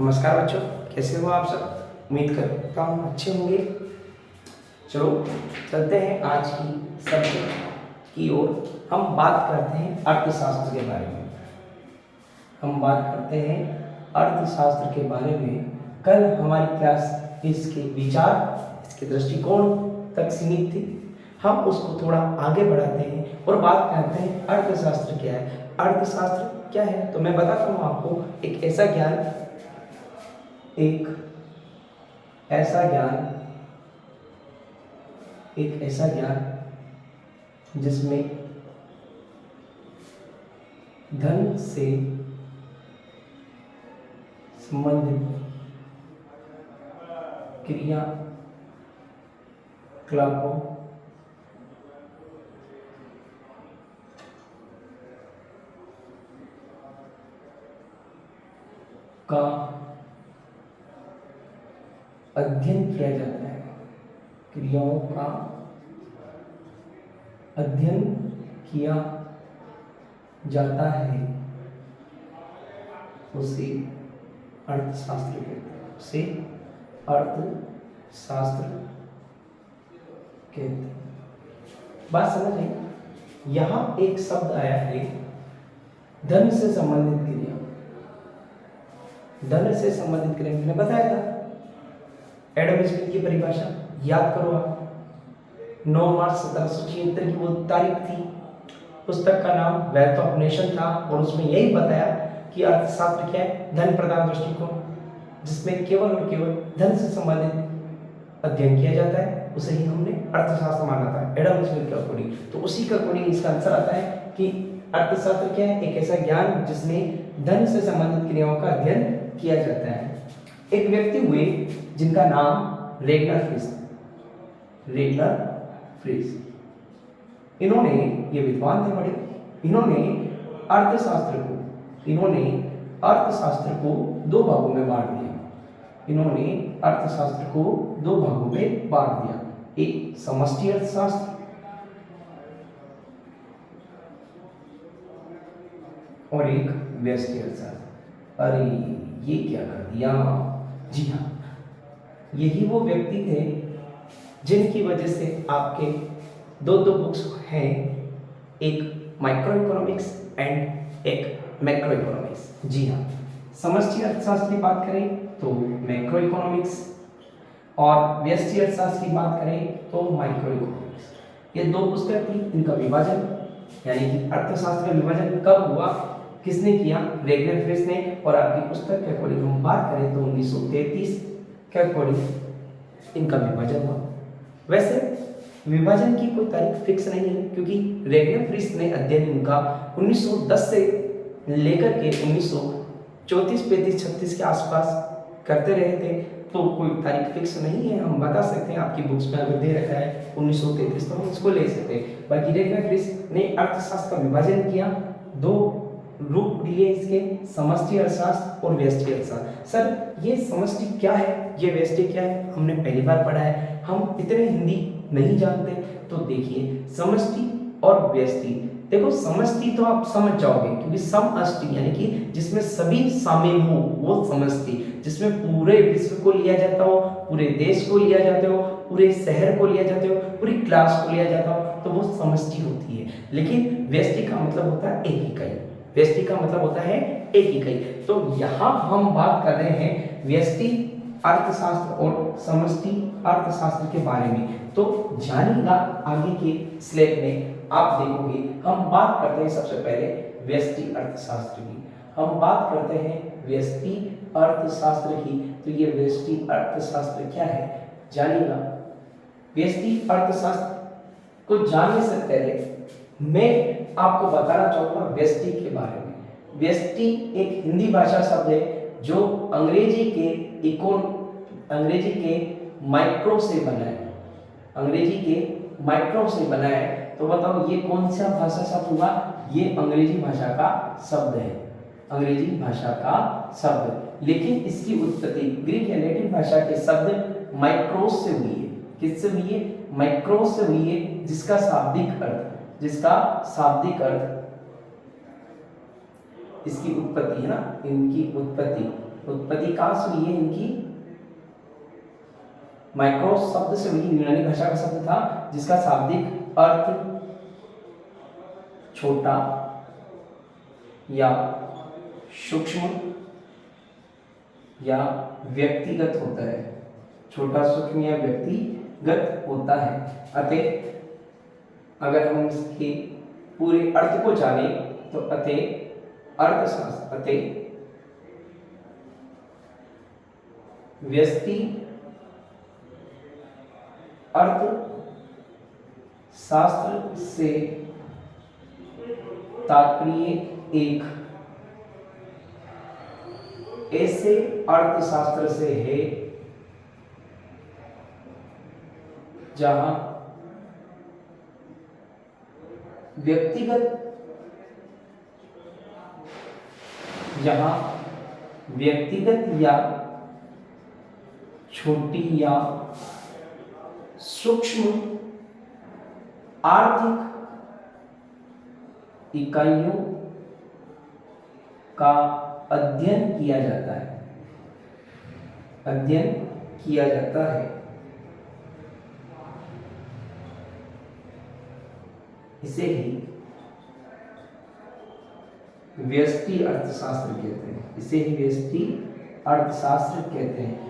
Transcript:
नमस्कार बच्चों, कैसे हो आप सब। उम्मीद करता हूँ अच्छे होंगे। चलो चलते हैं आज की सब्जेक्ट की ओर। हम बात करते हैं अर्थशास्त्र के बारे में। अर्थशास्त्र के बारे में कल हमारी क्लास इसके विचार, इसके दृष्टिकोण तक सीमित थी। हम उसको थोड़ा आगे बढ़ाते हैं और बात करते हैं अर्थशास्त्र क्या है। अर्थशास्त्र क्या है तो मैं बताता हूँ आपको। एक ऐसा ज्ञान जिसमें धन से संबंधित क्रियाकलापों का अध्ययन किया जाता है। क्रियाओं का अध्ययन किया जाता है, उसे अर्थशास्त्र कहते हैं। बात समझ आई। यहाँ एक शब्द आया है धन से संबंधित क्रिया। धन से संबंधित क्रिया मैंने बताया था। एडम स्मिथ की परिभाषा याद करो आप। 9 मार्च 1776 की वो तारीख थी। पुस्तक का नाम वेल्थ ऑफ नेशन था और उसमें यही बताया कि अर्थशास्त्र क्या है, धन प्रधान दृष्टिकोण, जिसमें केवल और केवल धन से संबंधित अध्ययन किया जाता है, उसे ही हमने अर्थशास्त्र माना था एडम स्मिथ के अकॉर्डिंग। तो उसी के अकॉर्डिंग इसका आंसर आता है कि अर्थशास्त्र क्या है, एक ऐसा ज्ञान जिसमें धन से संबंधित क्रियाओं का अध्ययन किया जाता है। एक व्यक्ति हुए जिनका नाम रेगनर फ्रिस। इन्होंने, ये विद्वान थे बड़े, इन्होंने अर्थशास्त्र को दो भागों में बांट दिया। एक समष्टि अर्थशास्त्र और एक व्यष्टि अर्थशास्त्र। अरे ये क्या कर दिया। जी हाँ, यही वो व्यक्ति थे जिनकी वजह से आपके दो बुक्स हैं, एक माइक्रो इकोनॉमिक्स एंड एक मैक्रो इकोनॉमिक्स। जी हाँ, समष्टि अर्थशास्त्र की बात करें तो मैक्रो इकोनॉमिक्स और व्यष्टि अर्थशास्त्र की बात करें तो माइक्रो इकोनॉमिक्स। ये दो पुस्तक थी, इनका विभाजन यानी कि अर्थशास्त्र का विभाजन कब हुआ, किसने किया, रेगनर फ्रिस ने। और आपकी पुस्तक के अकॉर्डिंग हम बात करें तो 1933 के अकॉर्डिंग इनका विभाजन हुआ। वैसे विभाजन की कोई तारीख फिक्स नहीं है, क्योंकि रेगनर फ्रिस ने अध्ययन इनका 1910 से लेकर के 1934, 35, 36 के आसपास करते रहे थे। तो कोई तारीख फिक्स नहीं है। हम बता सकते हैं, आपकी बुक्स में अगर दे रखा है 1933 तो हम इसको ले सकते हैं। बाकी रेगनर फ्रिस ने अर्थशास्त्र का विभाजन किया, दो रूप दिए इसके, समष्टि अर्थशास्त्र और व्यष्टि अर्थशास्त्र। सर ये समष्टि क्या है, ये व्यष्टि क्या है, हमने पहली बार पढ़ा है, हम इतने हिंदी नहीं जानते। तो देखिए समष्टि और व्यष्टि, देखो समष्टि तो आप समझ जाओगे, क्योंकि समष्टि यानी कि जिसमें सभी शामिल हो वो समष्टि, जिसमें पूरे विश्व को लिया जाता हो, पूरे देश को लिया जाता हो, पूरे शहर को लिया जाता हो, पूरी क्लास को लिया जाता हो, तो वो समष्टि होती है। लेकिन व्यष्टि का मतलब होता है एक इकाई। व्यष्टि का मतलब होता है एक इकाई। तो यहाँ हम बात कर रहे हैं व्यष्टि अर्थशास्त्र और समष्टि अर्थशास्त्र के बारे में। तो जानिएगा आगे के स्लेब में आप देखोगे। हम बात करते हैं सबसे पहले व्यष्टि अर्थशास्त्र की। तो ये व्यष्टि अर्थशास्त्र क्या है जानिएगा। व्यष्टि अर्थशास्त्र को जानने से पहले मैं आपको बताना चाहूंगा व्यष्टि के बारे में। व्यष्टि एक हिंदी भाषा शब्द है जो अंग्रेजी के माइक्रो से बना है। तो बताओ ये कौन सा भाषा शब्द हुआ, ये अंग्रेजी भाषा का शब्द। लेकिन इसकी उत्पत्ति ग्रीक या लैटिन भाषा के शब्द माइक्रोस से हुई है। किससे हुई है, माइक्रोस से हुई है, जिसका शाब्दिक अर्थ इसकी उत्पत्ति है ना, इनकी उत्पत्ति उत्पत्ति कहाँ से हुई है इनकी? माइक्रोस शब्द से हुई, यूनानी भाषा का शब्द था जिसका शाब्दिक अर्थ छोटा या सूक्ष्म या व्यक्तिगत होता है। छोटा, सूक्ष्म या व्यक्तिगत होता है। अतः अगर हम इसके पूरे अर्थ को जाने तो अतः व्यष्टि अर्थ शास्त्र से तात्पर्य एक ऐसे अर्थशास्त्र से है जहां व्यक्तिगत या छोटी या सूक्ष्म आर्थिक इकाइयों का अध्ययन किया जाता है। इसे ही व्यष्टि अर्थशास्त्र कहते हैं।